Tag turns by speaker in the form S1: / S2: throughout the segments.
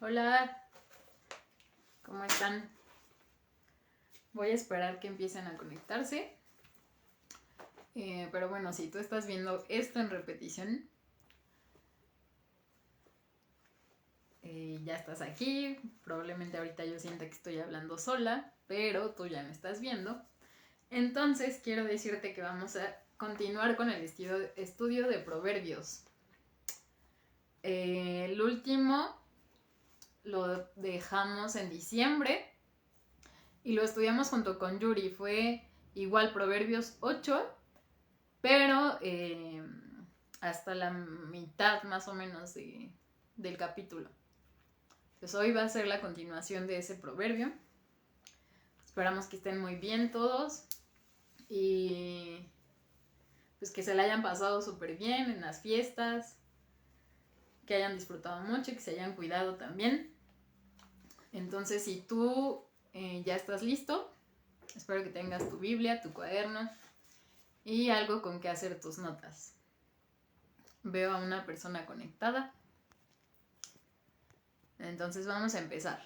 S1: Hola, ¿cómo están? Voy a esperar que empiecen a conectarse. Pero bueno, si tú estás viendo esto en repetición, ya estás aquí. Probablemente ahorita yo sienta que estoy hablando sola, pero tú ya me estás viendo. Entonces quiero decirte que vamos a continuar con el estudio de Proverbios. El último lo dejamos en diciembre y lo estudiamos junto con Yuri. Fue igual Proverbios 8, pero hasta la mitad más o menos del capítulo. Entonces hoy va a ser la continuación de ese proverbio. Esperamos que estén muy bien todos y pues que se la hayan pasado súper bien en las fiestas, que hayan disfrutado mucho y que se hayan cuidado también. Entonces si tú ya estás listo, espero que tengas tu Biblia, tu cuaderno y algo con que hacer tus notas. Veo a una persona conectada. Entonces vamos a empezar.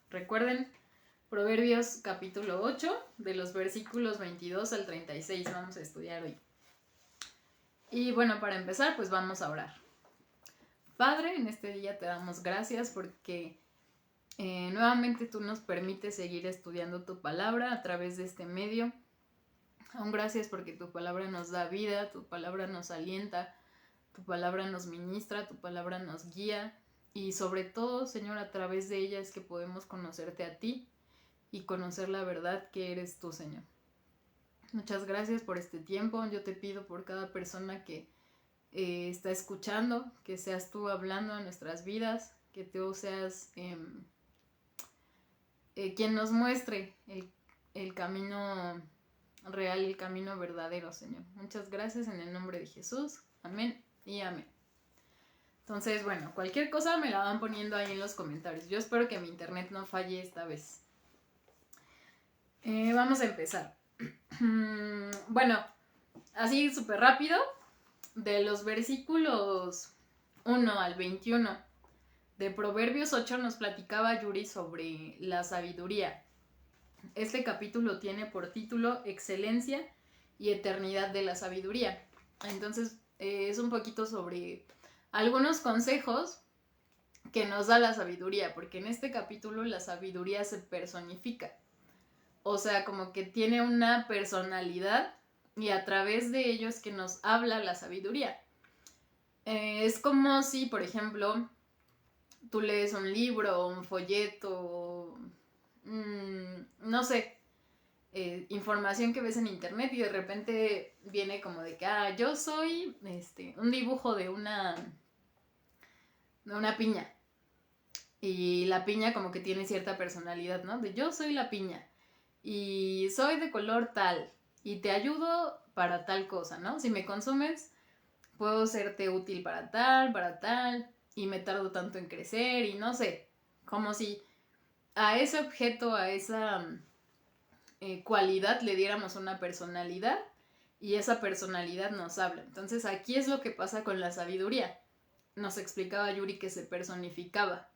S1: Recuerden, Proverbios capítulo 8, de los versículos 22 al 36 vamos a estudiar hoy. Y bueno, para empezar, pues vamos a orar. Padre, en este día te damos gracias porque nuevamente tú nos permites seguir estudiando tu palabra a través de este medio. Aún gracias porque tu palabra nos da vida, tu palabra nos alienta, tu palabra nos ministra, tu palabra nos guía. Y sobre todo, Señor, a través de ella es que podemos conocerte a ti y conocer la verdad que eres tú, Señor. Muchas gracias por este tiempo. Yo te pido por cada persona que está escuchando, que seas tú hablando a nuestras vidas, que tú seas quien nos muestre el camino real, el camino verdadero, Señor. Muchas gracias en el nombre de Jesús. Amén y amén. Entonces, bueno, cualquier cosa me la van poniendo ahí en los comentarios. Yo espero que mi internet no falle esta vez. Vamos a empezar. Bueno, así súper rápido, de los versículos 1 al 21 de Proverbios 8 nos platicaba Yuri sobre la sabiduría. Este capítulo tiene por título Excelencia y Eternidad de la Sabiduría. Entonces es un poquito sobre algunos consejos que nos da la sabiduría, porque en este capítulo la sabiduría se personifica. O sea, como que tiene una personalidad y a través de ello es que nos habla la sabiduría. Es como si, por ejemplo, tú lees un libro, un folleto, no sé, información que ves en internet y de repente viene como de que, yo soy un dibujo de una piña. Y la piña como que tiene cierta personalidad, ¿no? De yo soy la piña y soy de color tal y te ayudo para tal cosa, ¿no? Si me consumes, puedo serte útil para tal y me tardo tanto en crecer y no sé, como si a ese objeto, a esa cualidad le diéramos una personalidad y esa personalidad nos habla. Entonces aquí es lo que pasa con la sabiduría. Nos explicaba Yuri que se personificaba.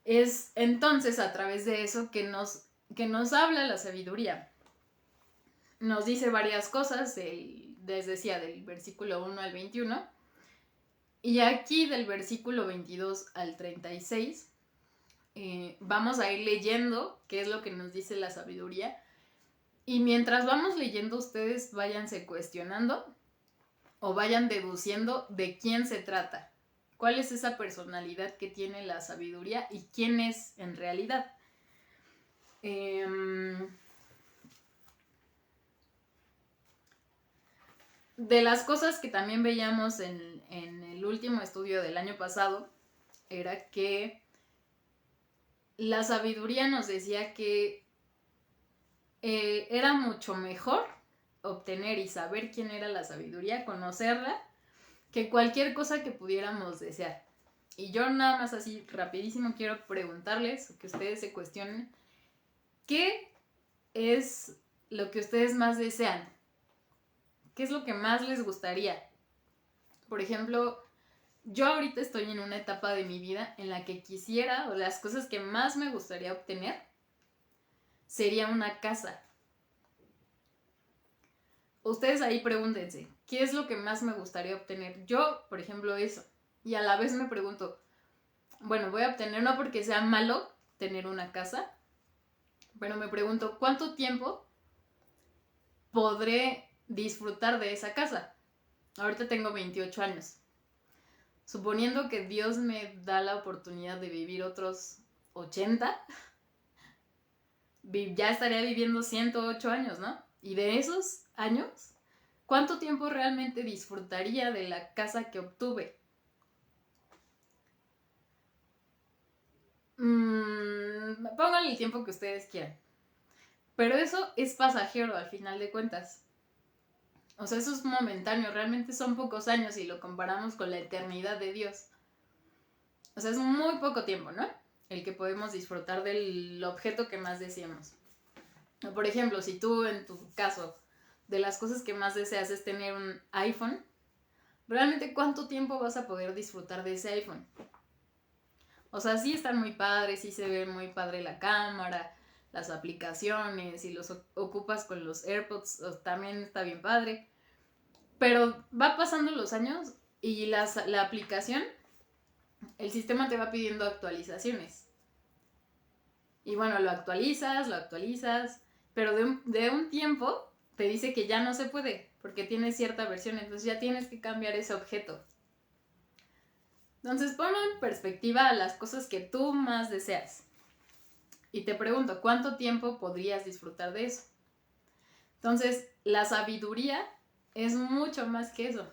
S1: Es entonces a través de eso que nos habla la sabiduría. Nos dice varias cosas, les decía, del versículo 1 al 21. Y aquí del versículo 22 al 36 vamos a ir leyendo qué es lo que nos dice la sabiduría. Y mientras vamos leyendo, ustedes váyanse cuestionando o vayan deduciendo de quién se trata. ¿Cuál es esa personalidad que tiene la sabiduría y quién es en realidad? De las cosas que también veíamos en el último estudio del año pasado era que la sabiduría nos decía que era mucho mejor obtener y saber quién era la sabiduría, conocerla, que cualquier cosa que pudiéramos desear. Y yo nada más así rapidísimo quiero preguntarles, que ustedes se cuestionen, ¿qué es lo que ustedes más desean? ¿Qué es lo que más les gustaría? Por ejemplo, yo ahorita estoy en una etapa de mi vida en la que quisiera, o las cosas que más me gustaría obtener, sería una casa. Ustedes ahí pregúntense, ¿qué es lo que más me gustaría obtener? Yo, por ejemplo, eso. Y a la vez me pregunto, bueno, voy a obtener, no porque sea malo tener una casa, pero me pregunto, ¿cuánto tiempo podré disfrutar de esa casa? Ahorita tengo 28 años. Suponiendo que Dios me da la oportunidad de vivir otros 80, ya estaría viviendo 108 años, ¿no? Y de esos años, ¿cuánto tiempo realmente disfrutaría de la casa que obtuve? Pongan el tiempo que ustedes quieran. Pero eso es pasajero al final de cuentas. O sea, eso es momentáneo, realmente son pocos años si lo comparamos con la eternidad de Dios. O sea, es muy poco tiempo, ¿no? El que podemos disfrutar del objeto que más deseamos. Por ejemplo, si tú en tu caso, de las cosas que más deseas es tener un iPhone, ¿realmente cuánto tiempo vas a poder disfrutar de ese iPhone? O sea, sí están muy padres, sí se ve muy padre la cámara, las aplicaciones, si los ocupas con los AirPods, también está bien padre. Pero va pasando los años y la aplicación, el sistema te va pidiendo actualizaciones. Y bueno, lo actualizas, pero de un tiempo te dice que ya no se puede, porque tiene cierta versión, entonces ya tienes que cambiar ese objeto. Entonces ponlo en perspectiva a las cosas que tú más deseas. Y te pregunto, ¿cuánto tiempo podrías disfrutar de eso? Entonces, la sabiduría es mucho más que eso.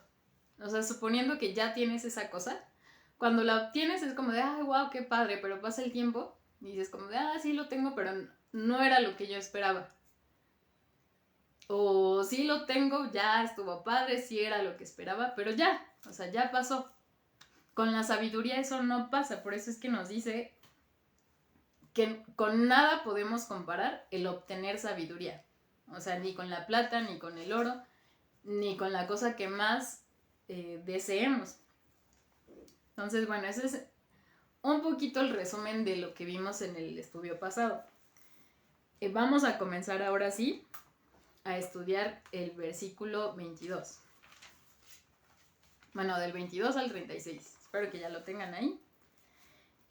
S1: O sea, suponiendo que ya tienes esa cosa, cuando la obtienes es como de, ay, wow, qué padre, pero pasa el tiempo y dices como de, ah, sí lo tengo, pero no era lo que yo esperaba. O sí lo tengo, ya estuvo padre, sí era lo que esperaba, pero ya, o sea, ya pasó. Con la sabiduría eso no pasa, por eso es que nos dice que con nada podemos comparar el obtener sabiduría. O sea, ni con la plata, ni con el oro, ni con la cosa que más deseemos. Entonces, bueno, ese es un poquito el resumen de lo que vimos en el estudio pasado. Vamos a comenzar ahora sí a estudiar el versículo 22. Bueno, del 22 al 36. Espero que ya lo tengan ahí.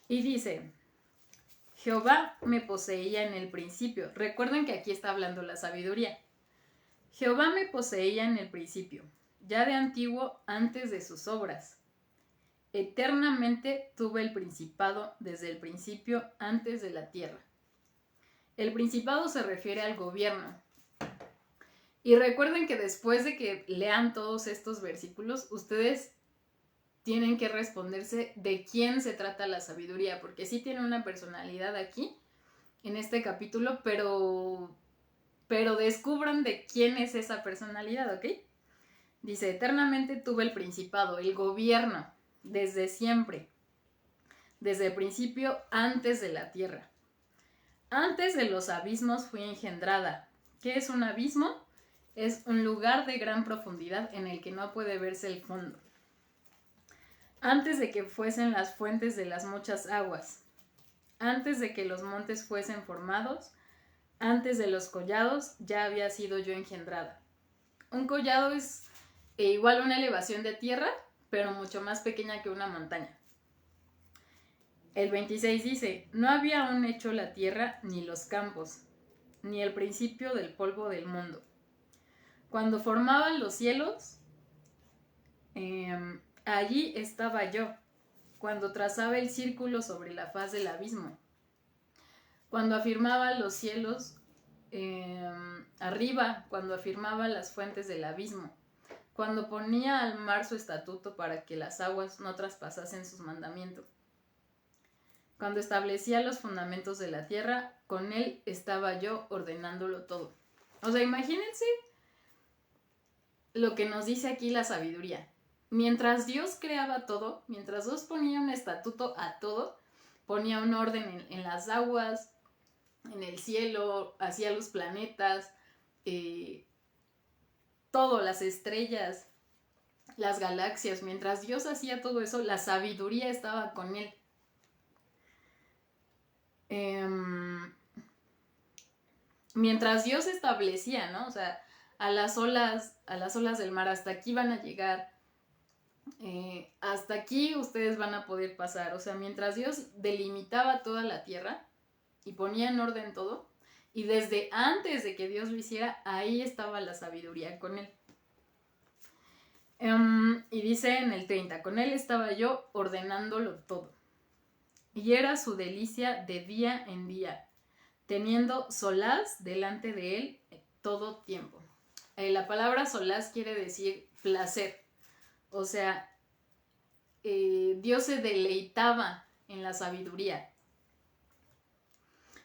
S1: Y dice, Jehová me poseía en el principio. Recuerden que aquí está hablando la sabiduría. Jehová me poseía en el principio, ya de antiguo antes de sus obras. Eternamente tuve el principado desde el principio antes de la tierra. El principado se refiere al gobierno. Y recuerden que después de que lean todos estos versículos, ustedes tienen que responderse de quién se trata la sabiduría, porque sí tiene una personalidad aquí, en este capítulo, pero descubran de quién es esa personalidad, ¿ok? Dice, eternamente tuve el principado, el gobierno, desde siempre, desde el principio, antes de la tierra. Antes de los abismos fui engendrada. ¿Qué es un abismo? Es un lugar de gran profundidad en el que no puede verse el fondo. Antes de que fuesen las fuentes de las muchas aguas, antes de que los montes fuesen formados, antes de los collados, ya había sido yo engendrada. Un collado es igual una elevación de tierra, pero mucho más pequeña que una montaña. El 26 dice, no había aún hecho la tierra ni los campos, ni el principio del polvo del mundo. Cuando formaban los cielos, allí estaba yo, cuando trazaba el círculo sobre la faz del abismo, cuando afirmaba los cielos arriba, cuando afirmaba las fuentes del abismo, cuando ponía al mar su estatuto para que las aguas no traspasasen sus mandamientos, cuando establecía los fundamentos de la tierra, con él estaba yo ordenándolo todo. O sea, imagínense lo que nos dice aquí la sabiduría. Mientras Dios creaba todo, mientras Dios ponía un estatuto a todo, ponía un orden en las aguas, en el cielo, hacía los planetas, todo, las estrellas, las galaxias. Mientras Dios hacía todo eso, la sabiduría estaba con él. Mientras Dios establecía, ¿no? O sea, a las olas del mar, hasta aquí van a llegar, hasta aquí ustedes van a poder pasar. O sea, mientras Dios delimitaba toda la tierra y ponía en orden todo, y desde antes de que Dios lo hiciera, ahí estaba la sabiduría con él. Y dice en el 30, con él estaba yo ordenándolo todo, y era su delicia de día en día, teniendo solaz delante de él todo tiempo. La palabra solaz quiere decir placer. O sea, Dios se deleitaba en la sabiduría.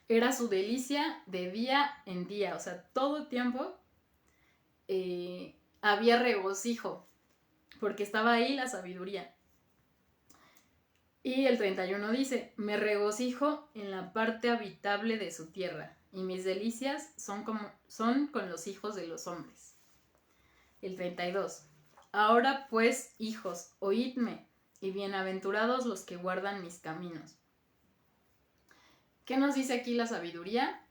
S1: Era su delicia de día en día. O sea, todo tiempo había regocijo, porque estaba ahí la sabiduría. Y el 31 dice, me regocijo en la parte habitable de su tierra, y mis delicias son con los hijos de los hombres. El 32, ahora pues, hijos, oídme, y bienaventurados los que guardan mis caminos. ¿Qué nos dice aquí la sabiduría?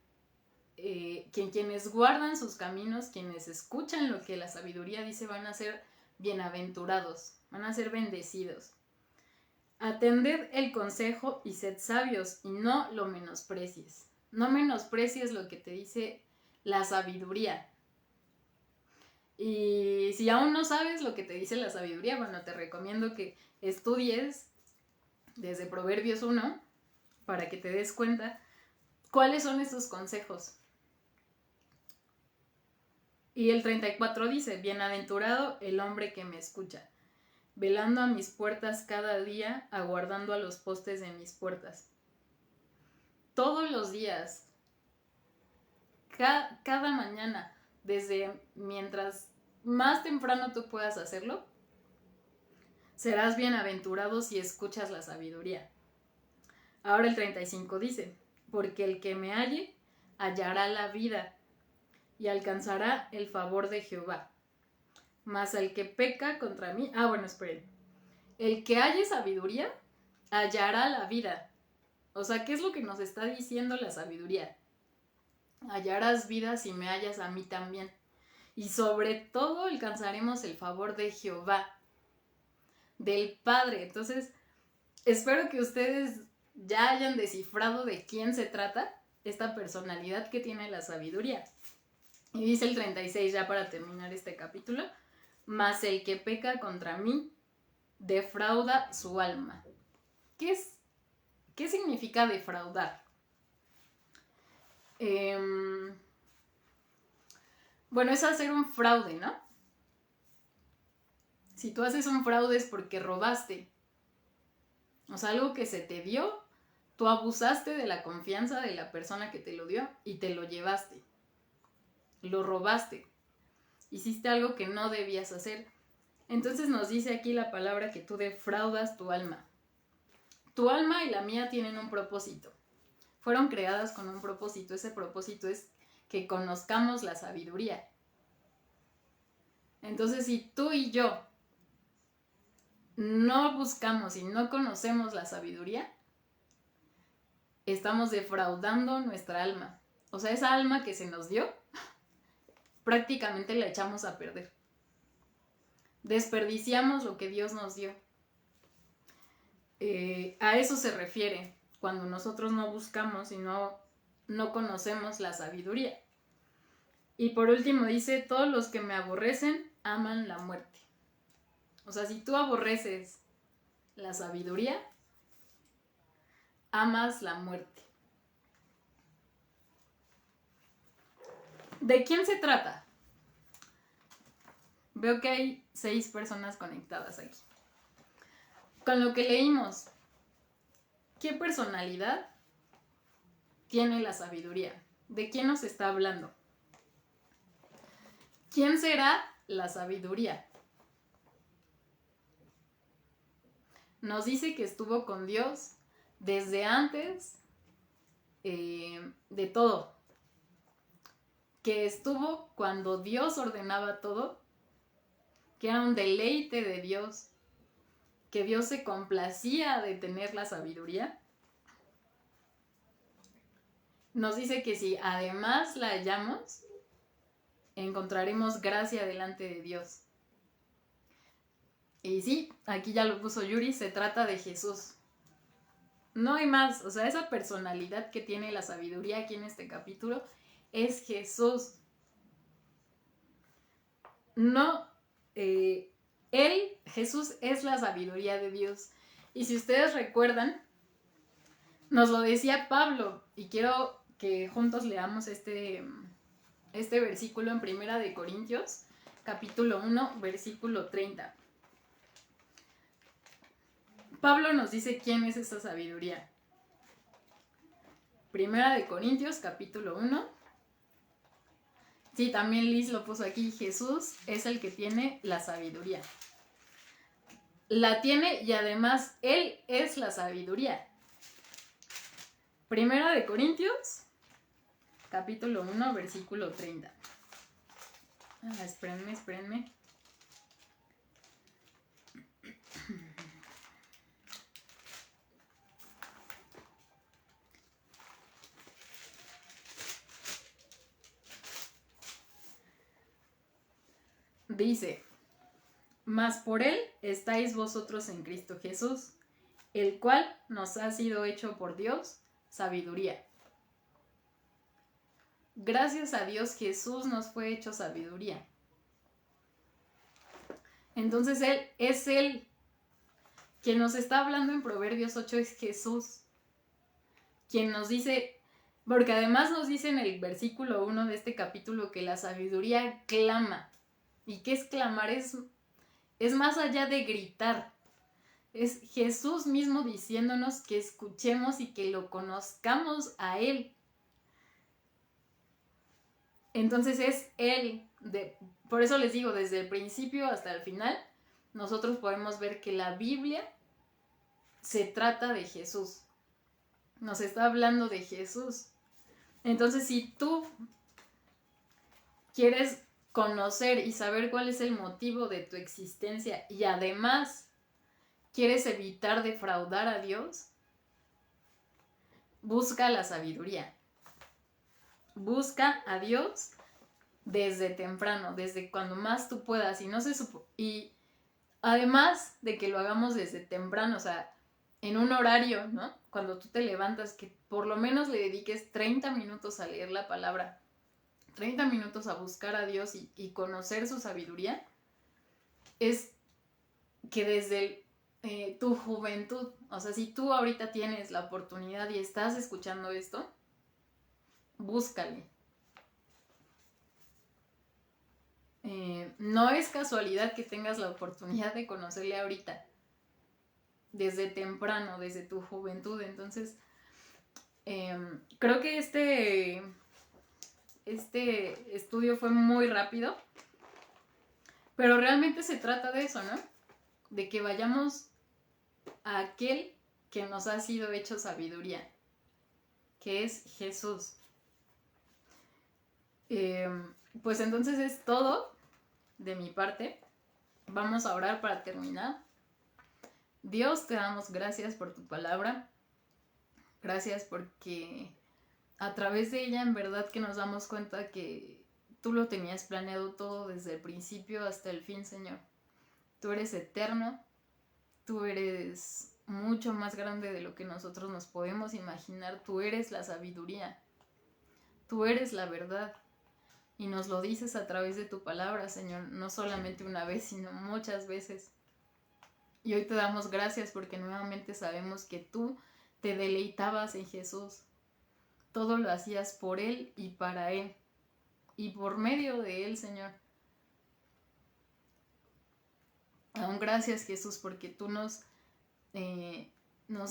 S1: Que quienes guardan sus caminos, quienes escuchan lo que la sabiduría dice, van a ser bienaventurados, van a ser bendecidos. Atended el consejo y sed sabios, y no lo menosprecies. No menosprecies lo que te dice la sabiduría. Y si aún no sabes lo que te dice la sabiduría, bueno, te recomiendo que estudies desde Proverbios 1 para que te des cuenta cuáles son esos consejos. Y el 34 dice, bienaventurado el hombre que me escucha, velando a mis puertas cada día, aguardando a los postes de mis puertas. Todos los días, cada mañana, desde mientras más temprano tú puedas hacerlo, serás bienaventurado si escuchas la sabiduría. Ahora el 35 dice, porque el que me halle, hallará la vida y alcanzará el favor de Jehová. Mas el que peca contra mí, esperen, el que halle sabiduría, hallará la vida. O sea, ¿qué es lo que nos está diciendo la sabiduría? Hallarás vida si me hallas a mí también. Y sobre todo alcanzaremos el favor de Jehová, del Padre. Entonces, espero que ustedes ya hayan descifrado de quién se trata esta personalidad que tiene la sabiduría. Y dice el 36, ya para terminar este capítulo, mas el que peca contra mí defrauda su alma. ¿Qué significa defraudar? Bueno, es hacer un fraude, ¿no? Si tú haces un fraude es porque robaste. O sea, algo que se te dio, tú abusaste de la confianza de la persona que te lo dio y te lo llevaste. Lo robaste. Hiciste algo que no debías hacer. Entonces nos dice aquí la palabra que tú defraudas tu alma. Tu alma y la mía tienen un propósito. Fueron creadas con un propósito. Ese propósito es que conozcamos la sabiduría. Entonces, si tú y yo no buscamos y no conocemos la sabiduría, estamos defraudando nuestra alma. O sea, esa alma que se nos dio, prácticamente la echamos a perder. Desperdiciamos lo que Dios nos dio. A eso se refiere cuando nosotros no buscamos y no conocemos la sabiduría. Y por último dice, todos los que me aborrecen aman la muerte. O sea, si tú aborreces la sabiduría, amas la muerte. ¿De quién se trata? Veo que hay 6 personas conectadas aquí. Con lo que leímos, ¿qué personalidad tiene la sabiduría? ¿De quién nos está hablando? ¿Quién será la sabiduría? Nos dice que estuvo con Dios desde antes de todo. Que estuvo cuando Dios ordenaba todo que era un deleite de Dios, que Dios se complacía de tener la sabiduría, nos dice que si además la hallamos, encontraremos gracia delante de Dios. Y sí, aquí ya lo puso Yuri, se trata de Jesús. No hay más, o sea, esa personalidad que tiene la sabiduría aquí en este capítulo es Jesús. No, Jesús es la sabiduría de Dios. Y si ustedes recuerdan, nos lo decía Pablo, y quiero que juntos leamos este versículo en Primera de Corintios, capítulo 1, versículo 30. Pablo nos dice quién es esta sabiduría. Primera de Corintios, capítulo 1. Sí, también Liz lo puso aquí. Jesús es el que tiene la sabiduría. La tiene y además Él es la sabiduría. Primera de Corintios, capítulo 1, versículo 30. Espérenme. Dice, mas por Él estáis vosotros en Cristo Jesús, el cual nos ha sido hecho por Dios sabiduría. Gracias a Dios Jesús nos fue hecho sabiduría. Entonces Él es Él. Quien nos está hablando en Proverbios 8 es Jesús. Quien nos dice, porque además nos dice en el versículo 1 de este capítulo que la sabiduría clama. ¿Y qué es clamar? Es más allá de gritar. Es Jesús mismo diciéndonos que escuchemos y que lo conozcamos a Él. Entonces es Él. Por eso les digo, desde el principio hasta el final, nosotros podemos ver que la Biblia se trata de Jesús. Nos está hablando de Jesús. Entonces, si tú quieres conocer y saber cuál es el motivo de tu existencia y además quieres evitar defraudar a Dios, busca la sabiduría. Busca a Dios desde temprano, desde cuando más tú puedas. Y además de que lo hagamos desde temprano, o sea, en un horario, ¿no? Cuando tú te levantas, que por lo menos le dediques 30 minutos a leer la palabra, 30 minutos a buscar a Dios y conocer su sabiduría, es que desde tu juventud, o sea, si tú ahorita tienes la oportunidad y estás escuchando esto, búscale. No es casualidad que tengas la oportunidad de conocerle ahorita, desde temprano, desde tu juventud. Entonces, creo que este estudio fue muy rápido, pero realmente se trata de eso, ¿no? De que vayamos a aquel que nos ha sido hecho sabiduría, que es Jesús. Pues entonces es todo de mi parte. Vamos a orar para terminar. Dios, te damos gracias por tu palabra. Gracias porque a través de ella en verdad que nos damos cuenta que tú lo tenías planeado todo desde el principio hasta el fin, Señor. Tú eres eterno, tú eres mucho más grande de lo que nosotros nos podemos imaginar. Tú eres la sabiduría, tú eres la verdad. Y nos lo dices a través de tu palabra, Señor, no solamente una vez, sino muchas veces. Y hoy te damos gracias porque nuevamente sabemos que tú te deleitabas en Jesús. Todo lo hacías por Él y para Él. Y por medio de Él, Señor. Aún gracias, Jesús, porque tú nos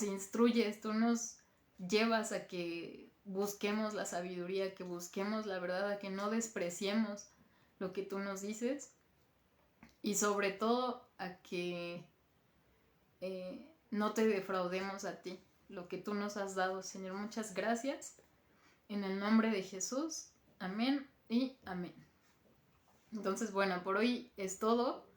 S1: instruyes, tú nos llevas a que busquemos la sabiduría, que busquemos la verdad, a que no despreciemos lo que tú nos dices. Y sobre todo a que no te defraudemos a ti, lo que tú nos has dado, Señor. Muchas gracias. En el nombre de Jesús. Amén y amén. Entonces, bueno, por hoy es todo.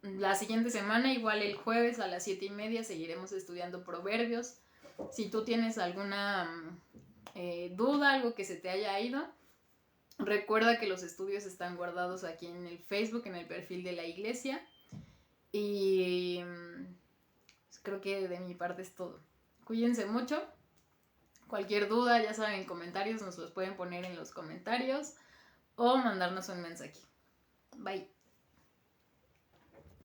S1: La siguiente semana, igual el jueves a las 7:30, seguiremos estudiando Proverbios. Si tú tienes alguna duda, algo que se te haya ido, recuerda que los estudios están guardados aquí en el Facebook, en el perfil de la iglesia. Y creo que de mi parte es todo. Cuídense mucho. Cualquier duda, ya saben, comentarios nos los pueden poner en los comentarios o mandarnos un mensaje. Bye.